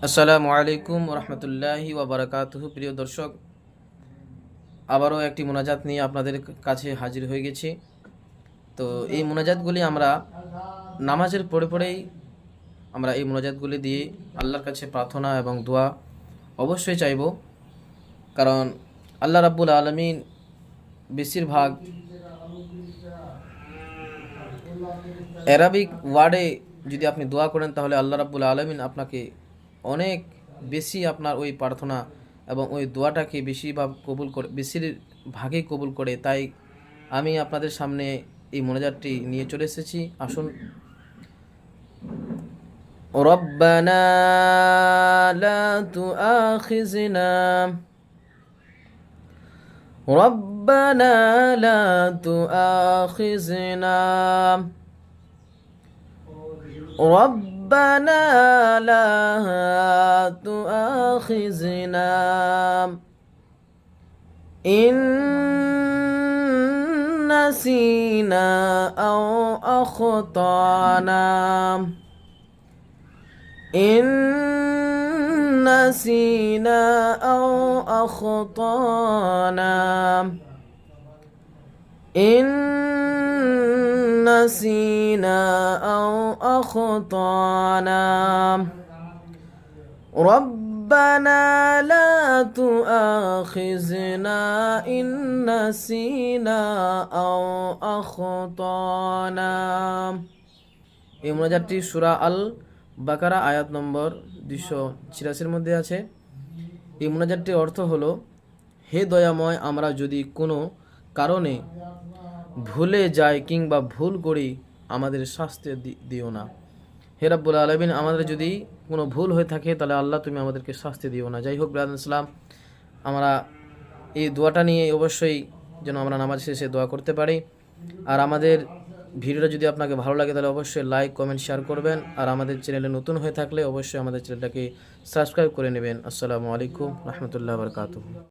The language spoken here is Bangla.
আসসালামু আলাইকুম রহমতুল্লাহি ওয়াবারাকাতুহু। প্রিয় দর্শক, আবারও একটি মোনাজাত নিয়ে আপনাদের কাছে হাজির হয়ে গেছি। তো এই মোনাজাতগুলি আমরা নামাজের পড়েই আমরা এই মোনাজাতগুলি দিয়ে আল্লাহর কাছে প্রার্থনা এবং দোয়া অবশ্যই চাইব। কারণ আল্লাহ রাব্বুল আলামিন বেশিরভাগ অ্যারাবিক ওয়ার্ডে যদি আপনি দোয়া করেন তাহলে আল্লাহ রাব্বুল আলামিন আপনাকে অনেক বেশি আপনার ওই প্রার্থনা এবং ওই দোয়াটাকে বেশিরভাগেই কবুল করে। তাই আমি আপনাদের সামনে এই মোনাজাতটি নিয়ে চলে এসেছি। আসুন। রব্বানা লা তুআখিযনা রব্বানা লা তুআখিযনা ربنا لا تؤاخذنا إن نسينا أو أخطأنا إن نسينا أو أخطأنا إن نسينا أو أخطأنا ربنا لا تؤاخذنا إن نسينا أو أخطأنا। এই মোনাজাতটি সূরা আল বাকারা আয়াত নম্বর 286 মধ্যে আছে। এই মোনাজাতটির অর্থ হলো, হে দয়াময়, আমরা যদি কোনো কারণে ভুলে যাই কিংবা ভুল করি আমাদের শাস্তি দিও না। হে রাব্বুল আলামিন, আমাদের যদি কোনো ভুল হয়ে থাকে তাহলে আল্লাহ তুমি আমাদেরকে শাস্তি দিও না। যাই হোক ব্রাদার ইসলাম, আমরা এই দোয়াটা নিয়ে অবশ্যই যেন আমরা নামাজ শেষে দোয়া করতে পারি। আর আমাদের ভিডিওটা যদি আপনাকে ভালো লাগে তাহলে অবশ্যই লাইক, কমেন্ট, শেয়ার করবেন। আর আমাদের চ্যানেলে নতুন হয়ে থাকলে অবশ্যই আমাদের চ্যানেলটাকে সাবস্ক্রাইব করে নেবেন। আসসালামু আলাইকুম রহমতুল্লাহ বারকাতুহু।